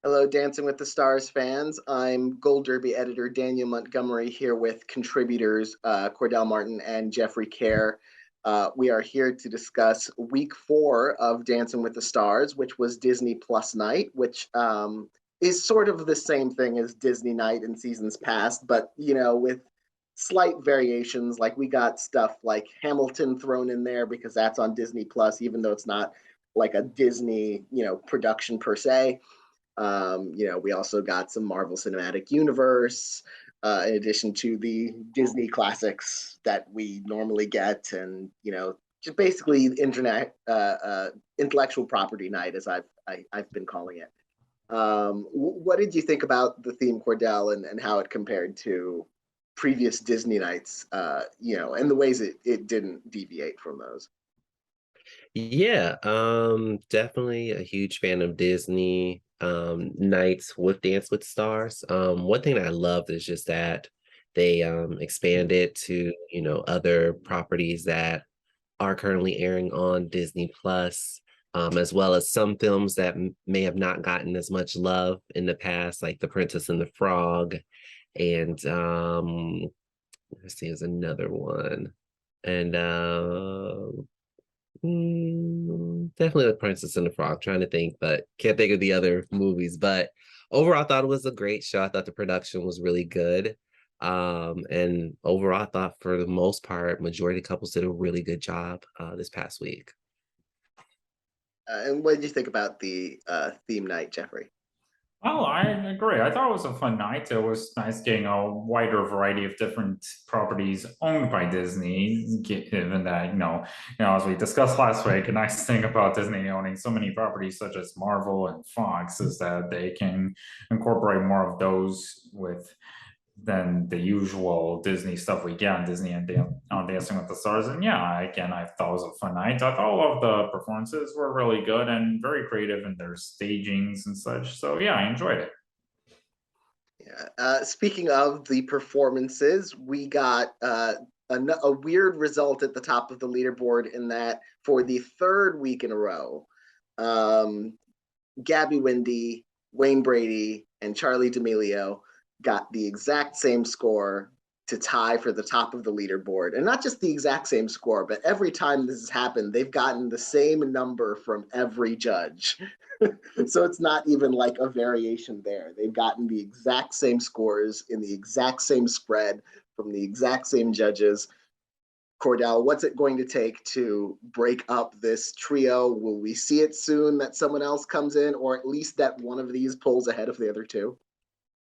Hello, Dancing with the Stars fans. I'm Gold Derby editor Daniel Montgomery here with contributors Cordell Martin and Jeffrey Kare. We are here to discuss week 4 of Dancing with the Stars, which was Disney Plus night, which is sort of the same thing as Disney night in seasons past, but with slight variations. Like we got stuff like Hamilton thrown in there because that's on Disney Plus, even though it's not like a Disney production per se. We also got some Marvel Cinematic Universe, in addition to the Disney classics that we normally get, and just basically intellectual property night, as I've been calling it. What did you think about the theme, Cordell, and how it compared to previous Disney nights? And the ways it didn't deviate from those. Yeah, definitely a huge fan of Disney nights with Dance with Stars. One thing that I loved is just that they expanded to, other properties that are currently airing on Disney Plus, as well as some films that may have not gotten as much love in the past, like The Princess and the Frog, and let's see, there's another one. And definitely The Princess and the Frog. Trying to think, but can't think of the other movies. But overall, I thought it was a great show. I thought the production was really good. And overall, I thought for the most part, majority of couples did a really good job this past week. And what did you think about the theme night, Jeffrey? Oh, I agree. I thought it was a fun night. It was nice getting a wider variety of different properties owned by Disney, given that, as we discussed last week, a nice thing about Disney owning so many properties such as Marvel and Fox is that they can incorporate more of those with than the usual Disney stuff we get on Disney and on Dancing with the Stars. And yeah, again, I thought it was a fun night. I thought all of the performances were really good and very creative in their stagings and such. So yeah, I enjoyed it. Yeah. Speaking of the performances, we got a weird result at the top of the leaderboard in that for the third week in a row, um, Gabby Windy, Wayne Brady, and Charlie D'Amelio got the exact same score to tie for the top of the leaderboard. And not just the exact same score, but every time this has happened, they've gotten the same number from every judge. So it's not even like a variation there. They've gotten the exact same scores in the exact same spread from the exact same judges. Cordell, what's it going to take to break up this trio? Will we see it soon that someone else comes in, or at least that one of these pulls ahead of the other two?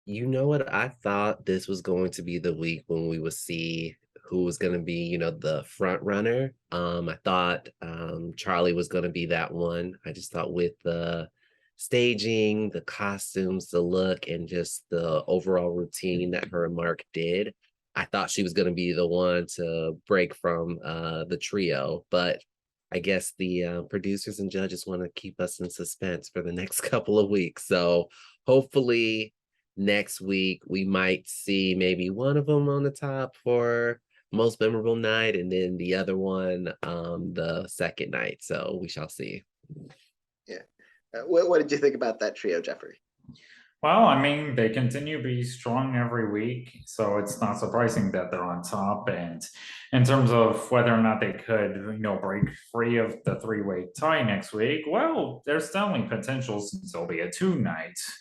You know what? I thought this was going to be the week when we would see who was going to be, the front runner. I thought Charlie was going to be that one. I just thought with the staging, the costumes, the look, and just the overall routine that her and Mark did, I thought she was going to be the one to break from the trio. But I guess the producers and judges want to keep us in suspense for the next couple of weeks. So hopefully next week we might see maybe one of them on the top for most memorable night and then the other one the second night, so we shall see. Yeah. What did you think about that trio, Jeffrey? Well, I mean, they continue to be strong every week, so it's not surprising that they're on top. And in terms of whether or not they could, break free of the three-way tie next week, well, there's definitely potential since there'll be a nights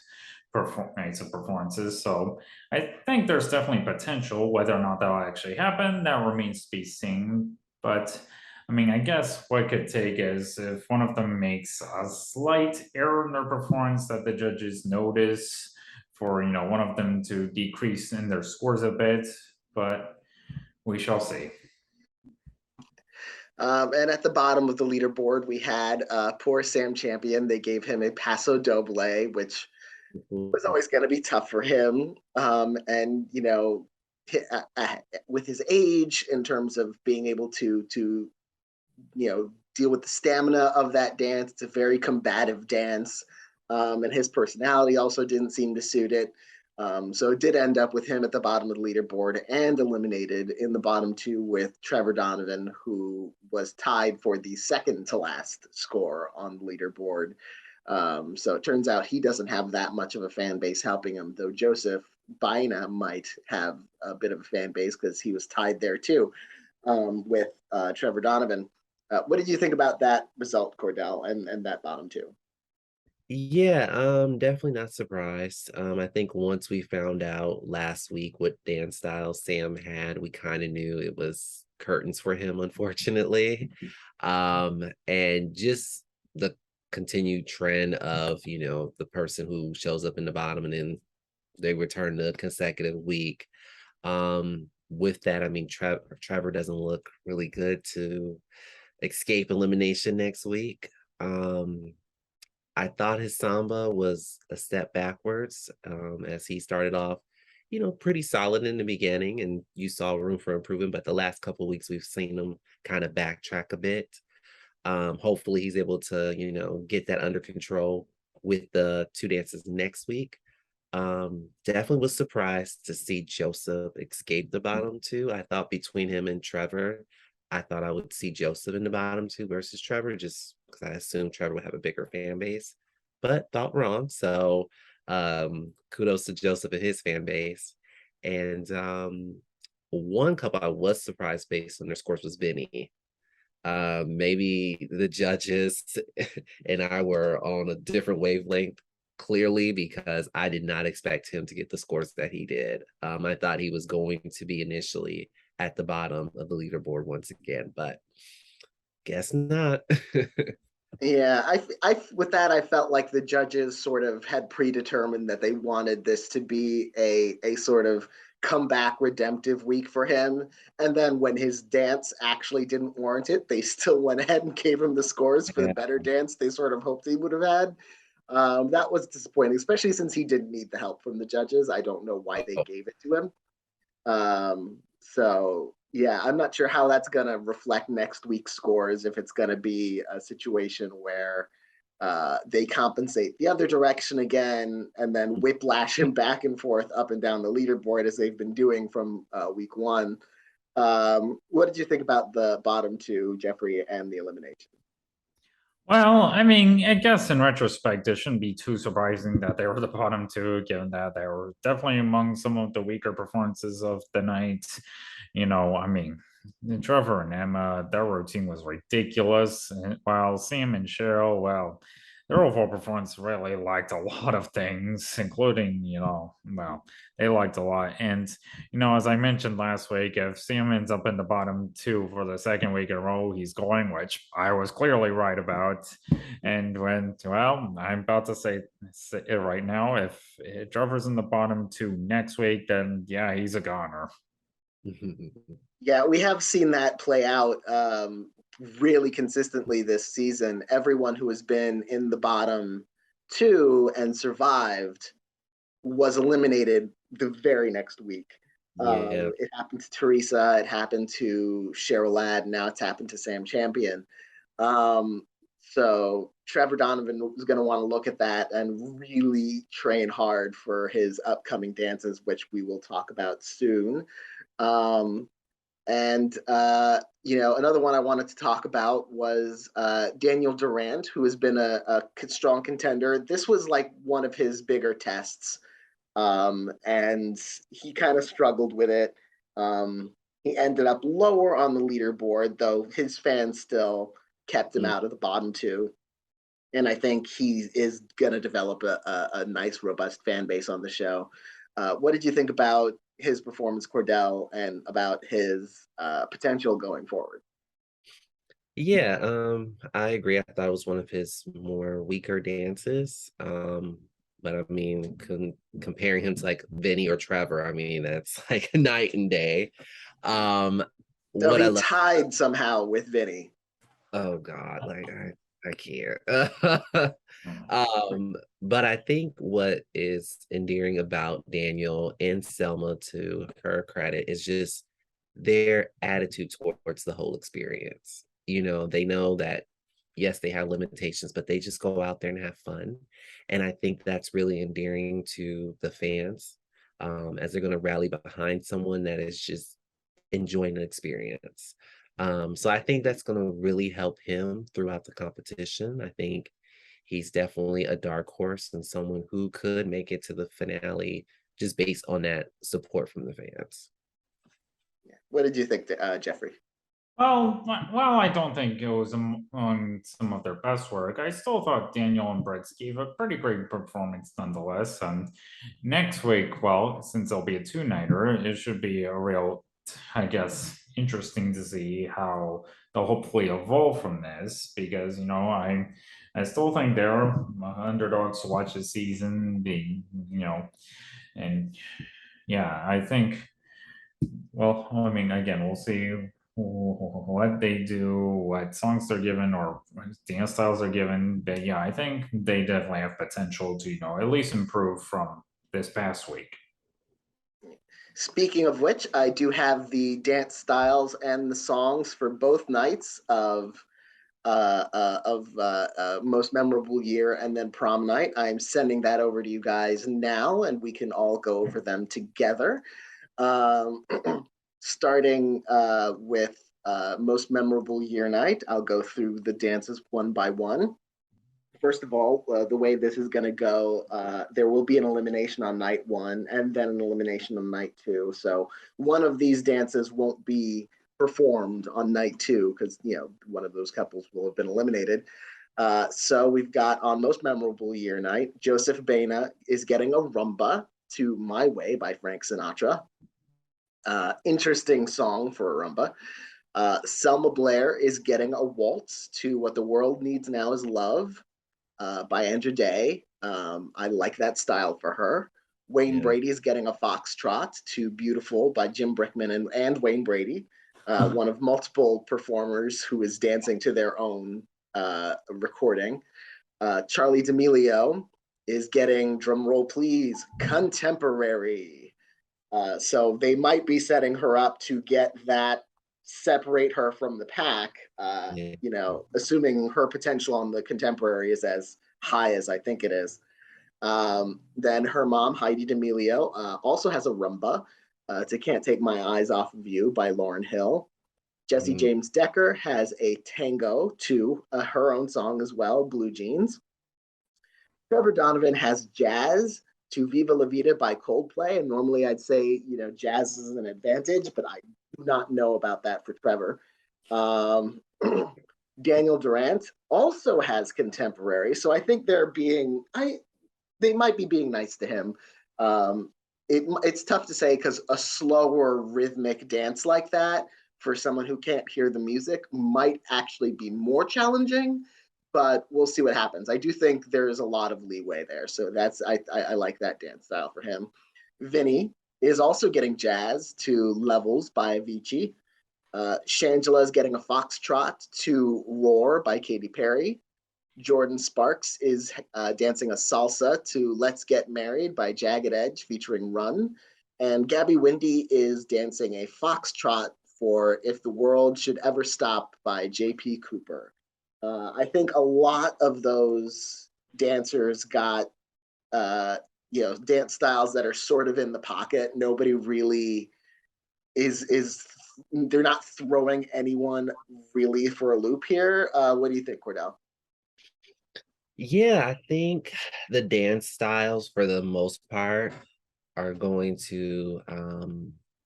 of performances. So I think there's definitely potential. Whether or not that'll actually happen, that remains to be seen. But I mean, I guess what could take is if one of them makes a slight error in their performance that the judges notice for, one of them to decrease in their scores a bit, but we shall see. And at the bottom of the leaderboard, we had poor Sam Champion. They gave him a Paso Doble, which was always going to be tough for him. And with his age, in terms of being able to deal with the stamina of that dance, it's a very combative dance, and his personality also didn't seem to suit it. So it did end up with him at the bottom of the leaderboard and eliminated in the bottom two with Trevor Donovan, who was tied for the second to last score on the leaderboard. So it turns out he doesn't have that much of a fan base helping him, though Joseph Baina might have a bit of a fan base because he was tied there too, with Trevor Donovan. What did you think about that result, Cordell, and that bottom two? Yeah, definitely not surprised. I think once we found out last week what dance style Sam had, we kind of knew it was curtains for him, unfortunately. And just the continued trend of, the person who shows up in the bottom and then they return the consecutive week. With that, I mean, Trevor doesn't look really good to escape elimination next week. I thought his samba was a step backwards, as he started off, pretty solid in the beginning, and you saw room for improvement. But the last couple of weeks, we've seen him kind of backtrack a bit. Hopefully, he's able to, get that under control with the two dances next week. Definitely was surprised to see Joseph escape the bottom two. I thought between him and Trevor, I thought I would see Joseph in the bottom two versus Trevor, just because I assumed Trevor would have a bigger fan base, but thought wrong. So kudos to Joseph and his fan base. And one couple I was surprised based on their scores was Vinny. Maybe the judges and I were on a different wavelength, clearly, because I did not expect him to get the scores that he did. I thought he was going to be initially at the bottom of the leaderboard once again, but guess not. Yeah, with that, I felt like the judges sort of had predetermined that they wanted this to be a sort of comeback redemptive week for him. And then when his dance actually didn't warrant it, they still went ahead and gave him the scores for the Yeah. better dance they sort of hoped he would have had. That was disappointing, especially since he didn't need the help from the judges. I don't know why they gave it to him. So yeah, I'm not sure how that's gonna reflect next week's scores. If it's gonna be a situation where they compensate the other direction again and then whiplash him back and forth up and down the leaderboard as they've been doing from week one. What did you think about the bottom two, Jeffrey, and the elimination? Well, I mean, I guess in retrospect, it shouldn't be too surprising that they were the bottom two, given that they were definitely among some of the weaker performances of the night. I mean, Trevor and Emma, their routine was ridiculous. And while Sam and Cheryl, well, their overall performance really liked a lot of things, including, well, they liked a lot. And as I mentioned last week, if Sam ends up in the bottom two for the second week in a row, he's going, which I was clearly right about. And well, I'm about to say it right now. If Trevor's in the bottom two next week, then yeah, he's a goner. Yeah, we have seen that play out really consistently this season. Everyone who has been in the bottom two and survived was eliminated the very next week. Yeah. It happened to Teresa, it happened to Cheryl Ladd, now it's happened to Sam Champion. So Trevor Donovan is going to want to look at that and really train hard for his upcoming dances, which we will talk about soon. Um, and another one I wanted to talk about was Daniel Durant, who has been a strong contender. This was like one of his bigger tests, and he kind of struggled with it. He ended up lower on the leaderboard, though his fans still kept him Mm. out of the bottom two. And I think he is going to develop a nice, robust fan base on the show. What did you think about his performance, Cordell, and about his potential going forward? Yeah, I agree. I thought it was one of his more weaker dances. But I mean, comparing him to like Vinny or Trevor, I mean, that's like night and day. Um, So what I he love, tied somehow with Vinny. oh God, like I can't. But I think what is endearing about Daniel and Selma, to her credit, is just their attitude towards the whole experience. They know that yes, they have limitations, but they just go out there and have fun. And I think that's really endearing to the fans, as they're going to rally behind someone that is just enjoying the experience. So I think that's going to really help him throughout the competition. I think he's definitely a dark horse and someone who could make it to the finale just based on that support from the fans. Yeah. What did you think, Jeffrey? Well, I don't think it was on some of their best work. I still thought Daniel and Brett gave a pretty great performance nonetheless. And next week, well, since it'll be a two-nighter, it should be a real, I guess, interesting to see how they'll hopefully evolve from this. Because I still think they're underdogs to watch this season. And yeah, I think. Well, I mean, again, we'll see what they do, what songs they're given, or what dance styles they're given. But yeah, I think they definitely have potential to, at least improve from this past week. Speaking of which, I do have the dance styles and the songs for both nights of most memorable year and then prom night. I'm sending that over to you guys now, and we can all go over them together. Um, Starting with most memorable year night, I'll go through the dances one by one. First of all, the way this is going to go, there will be an elimination on night one and then an elimination on night two. So one of these dances won't be performed on night two because, one of those couples will have been eliminated. So we've got on most memorable year night, Joseph Baina is getting a rumba to My Way by Frank Sinatra. Interesting song for a rumba. Selma Blair is getting a waltz to What the World Needs Now Is Love by Andra Day. I like that style for her. Wayne Brady is getting a foxtrot to Beautiful by Jim Brickman and Wayne Brady, one of multiple performers who is dancing to their own recording. Charlie D'Amelio is getting, drum roll please, Contemporary. So they might be setting her up to get that, separate her from the pack, assuming her potential on the Contemporary is as high as I think it is. Then her mom, Heidi D'Amelio, also has a rumba to Can't Take My Eyes Off of You by Lauryn Hill. Jesse James Decker has a tango to her own song as well, Blue Jeans. Trevor Donovan has jazz to Viva La Vida by Coldplay. And normally I'd say, jazz is an advantage, but I do not know about that for Trevor. Daniel Durant also has Contemporary. So I think they might be being nice to him. It's tough to say because a slower rhythmic dance like that for someone who can't hear the music might actually be more challenging, but we'll see what happens. I do think there's a lot of leeway there. So I like that dance style for him. Vinny is also getting jazz to Levels by Avicii. Shangela is getting a foxtrot to Roar by Katy Perry. Jordan Sparks is dancing a salsa to Let's Get Married by Jagged Edge featuring Run. And Gabby Windy is dancing a foxtrot for If the World Should Ever Stop by J.P. Cooper. I think a lot of those dancers got, dance styles that are sort of in the pocket. Nobody really they're not throwing anyone really for a loop here. What do you think, Cordell? Yeah, I think the dance styles for the most part are going to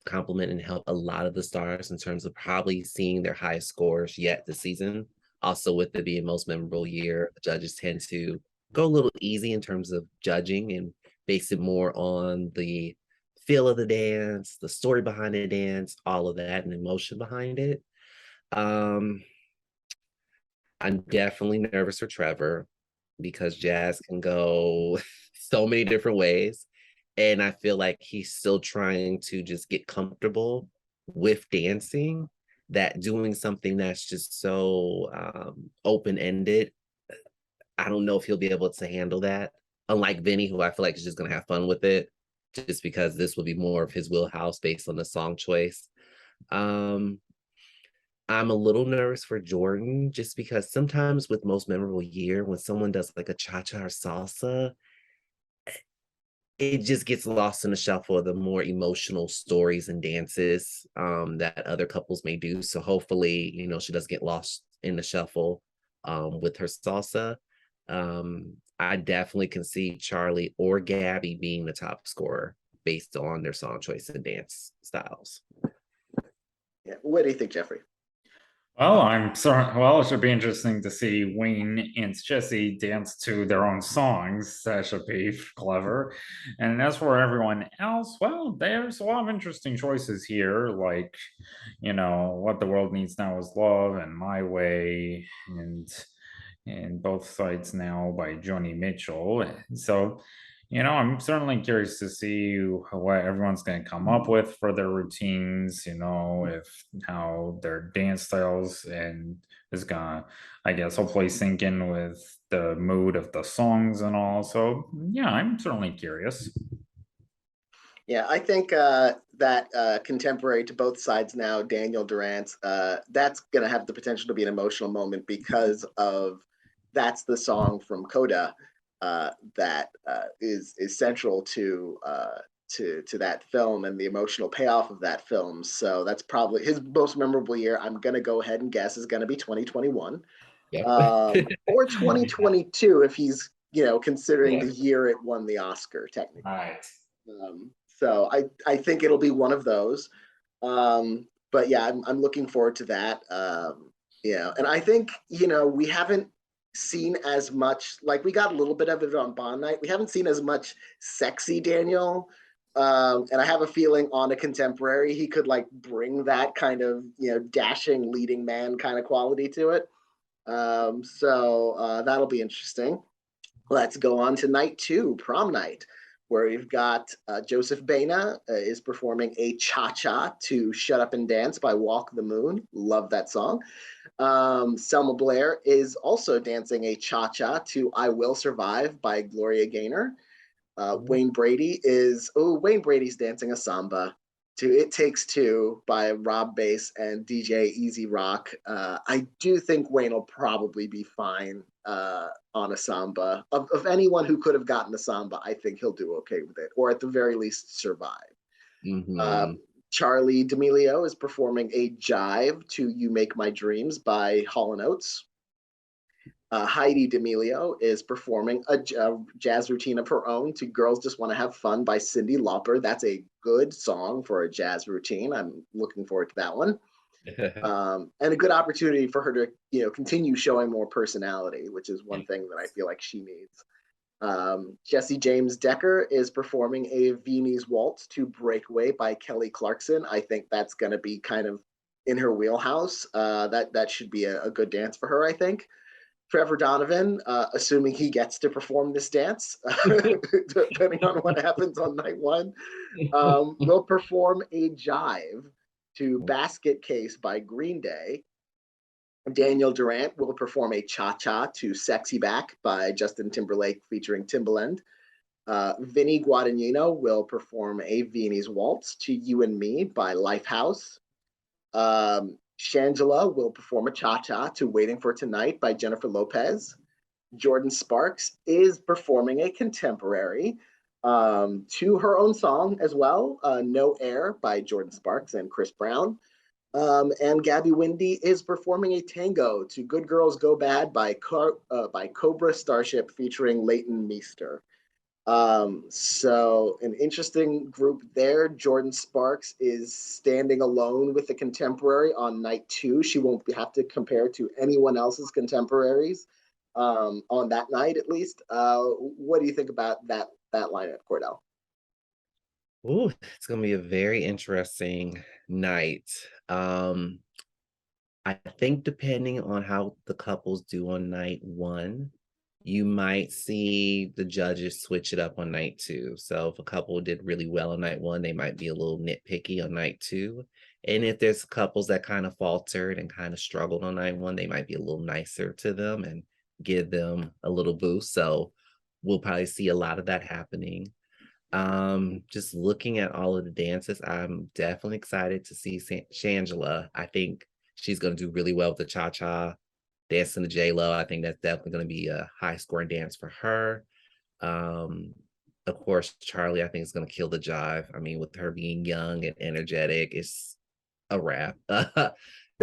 complement and help a lot of the stars in terms of probably seeing their highest scores yet this season. Also, with it being most memorable year, judges tend to go a little easy in terms of judging and base it more on the feel of the dance, the story behind the dance, all of that, and emotion behind it. I'm definitely nervous for Trevor because jazz can go so many different ways. And I feel like he's still trying to just get comfortable with dancing, that doing something that's just so open-ended, I don't know if he'll be able to handle that. Unlike Vinny, who I feel like is just going to have fun with it, just because this will be more of his wheelhouse based on the song choice. I'm a little nervous for Jordan just because sometimes with most memorable year, when someone does like a cha-cha or salsa, it just gets lost in the shuffle of the more emotional stories and dances that other couples may do. So hopefully, she doesn't get lost in the shuffle with her salsa. I definitely can see Charlie or Gabby being the top scorer based on their song choice and dance styles. Yeah. What do you think, Jeffrey? Well, I'm sorry. Well, it should be interesting to see Wayne and Jesse dance to their own songs. That should be clever. And as for everyone else, well, there's a lot of interesting choices here. Like, What the World Needs Now Is Love and My Way, and Both Sides Now by Joni Mitchell. So, I'm certainly curious to see what everyone's going to come up with for their routines, if how their dance styles and is going to, I guess, hopefully sync in with the mood of the songs and all. So, yeah, I'm certainly curious. Yeah, I think that contemporary to both sides now, Daniel Durant, that's going to have the potential to be an emotional moment because of that's the song from Coda that is central to that film and the emotional payoff of that film. So that's probably his most memorable year. I'm going to go ahead and guess is going to be 2021 Yep. or Yeah. 2022 if he's considering Yeah. the year it won the Oscar technically. Right. So I think it'll be one of those. But yeah, I'm looking forward to that. And I think we haven't seen as much. Like we got a little bit of it on Bond Night. We haven't seen as much sexy Daniel. And I have a feeling on a contemporary he could like bring that kind of dashing leading man kind of quality to it. So that'll be interesting. Let's go on to night two, prom night, where we've got Joseph Baina is performing a cha-cha to Shut Up and Dance by Walk the Moon. Love that song. Selma Blair is also dancing a cha-cha to I Will Survive by Gloria Gaynor. Wayne Brady's dancing a samba to It Takes Two by Rob Bass and DJ Easy Rock. I do think Wayne will probably be fine on a samba. Of anyone who could have gotten a samba, I think he'll do okay with it, or at the very least survive. Mhm. Charlie D'Amelio is performing a jive to You Make My Dreams by Hall & Oates. Heidi D'Amelio is performing a jazz routine of her own to Girls Just Want to Have Fun by Cyndi Lauper. That's a good song for a jazz routine. I'm looking forward to that one. And a good opportunity for her to, continue showing more personality, which is one thing that I feel like she needs. Jesse James Decker is performing a Viennese Waltz to Breakaway by Kelly Clarkson. I think that's going to be kind of in her wheelhouse. That should be a good dance for her, I think. Trevor Donovan, assuming he gets to perform this dance, depending on what happens on night one, will perform a jive to Basket Case by Green Day. Daniel Durant will perform a cha-cha to Sexy Back by Justin Timberlake featuring Timbaland. Vinny Guadagnino will perform a Viennese Waltz to You and Me by Lifehouse. Shangela will perform a cha-cha to Waiting for Tonight by Jennifer Lopez. Jordan Sparks is performing a contemporary to her own song as well, No Air by Jordan Sparks and Chris Brown. And Gabby Windy is performing a tango to Good Girls Go Bad by Cobra Starship featuring Leighton Meester. So an interesting group there. Jordan Sparks is standing alone with the contemporary on night two. She won't have to compare to anyone else's contemporaries on that night, at least. What do you think about that lineup, Cordell? Ooh, it's gonna be a very interesting night. I think depending on how the couples do on night one, you might see the judges switch it up on night two. So if a couple did really well on night one, they might be a little nitpicky on night two. And if there's couples that kind of faltered and kind of struggled on night one, they might be a little nicer to them and give them a little boost. So we'll probably see a lot of that happening. Just looking at all of the dances, I'm definitely excited to see Shangela. I think she's going to do really well with the cha-cha, dancing to J-Lo. I think that's definitely going to be a high scoring dance for her. Um, of course, Charlie, I think is going to kill the jive. I mean, with her being young and energetic, it's a wrap.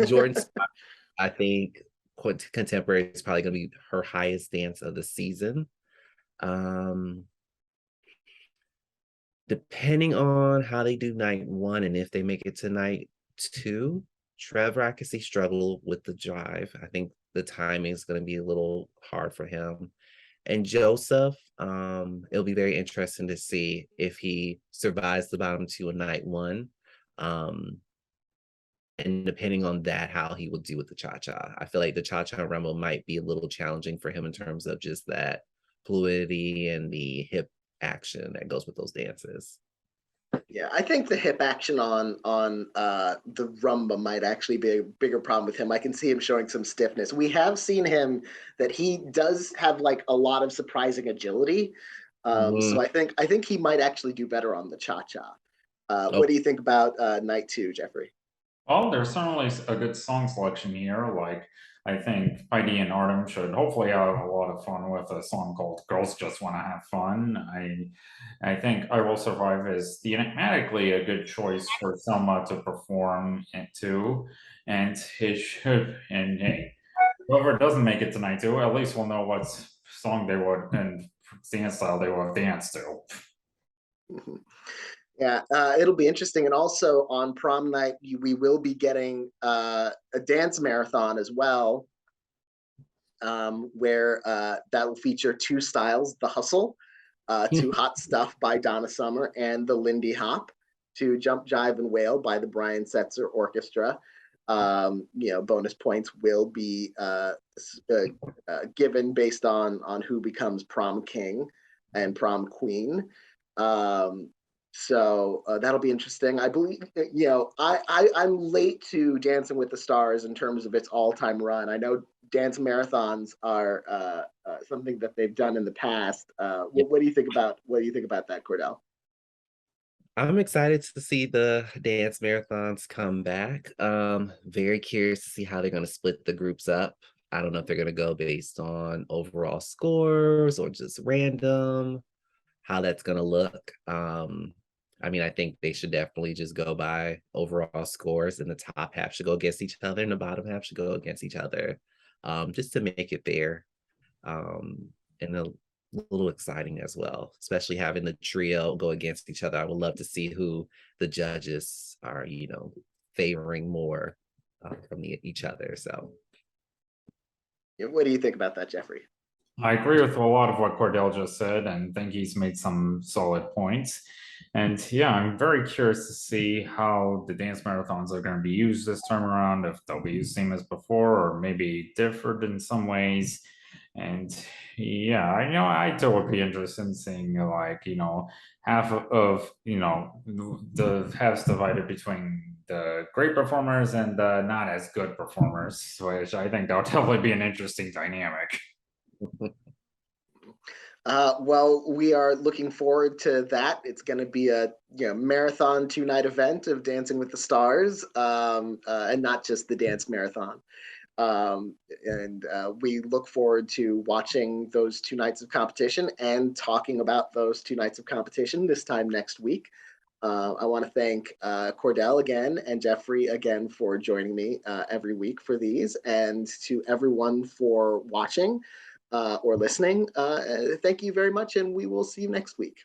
Jordan, I think Contemporary is probably going to be her highest dance of the season. Um, Depending on how they do night one and if they make it to night two, Trevor, I can see struggle with the drive. I think the timing is going to be a little hard for him. And Joseph, it'll be very interesting to see if he survives the bottom two in night one. And depending on that, how he will do with the cha-cha. I feel like the cha-cha rumble might be a little challenging for him in terms of just that fluidity and the hip action that goes with those dances. Yeah, I think the hip action on the rumba might actually be a bigger problem with him. I can see him showing some stiffness. We have seen him that he does have like a lot of surprising agility. So I think he might actually do better on the cha-cha. What do you think about night two, Jeffrey? Well, there's certainly a good song selection here. Like, I think ID and Artem should hopefully have a lot of fun with a song called "Girls Just Want to Have Fun." I think "I Will Survive" is thematically a good choice for Selma to perform into, and it should. And hey, whoever doesn't make it tonight too, at least we'll know what song they would and dance style they would have danced to. Mhm. Yeah, it'll be interesting. And also on prom night, we will be getting a dance marathon as well, where that will feature two styles: the hustle, to hot stuff by Donna Summer, and the Lindy Hop to jump, jive, and wail by the Brian Setzer Orchestra. Bonus points will be given based on who becomes prom king and prom queen. So that'll be interesting. I believe, I'm late to Dancing with the Stars in terms of its all-time run. I know dance marathons are something that they've done in the past. What do you think about that, Cordell? I'm excited to see the dance marathons come back. Very curious to see how they're going to split the groups up. I don't know if they're going to go based on overall scores or just random, how that's going to look. I think they should definitely just go by overall scores, and the top half should go against each other, and the bottom half should go against each other, just to make it fair, and a little exciting as well, especially having the trio go against each other. I would love to see who the judges are, favoring more from each other. So, What do you think about that, Jeffrey? I agree with a lot of what Cordell just said, and think he's made some solid points. And yeah, I'm very curious to see how the dance marathons are going to be used this time around, if they'll be used same as before or maybe differed in some ways. And yeah, I know I too would be interested in seeing half of the halves divided between the great performers and the not as good performers, which I think that'll definitely be an interesting dynamic. Well, we are looking forward to that. It's going to be a marathon 2-night event of Dancing with the Stars, and not just the dance marathon. And we look forward to watching those 2 nights of competition and talking about those 2 nights of competition this time next week. I want to thank Cordell again and Jeffrey again for joining me every week for these, and to everyone for watching or listening. Thank you very much, and we will see you next week.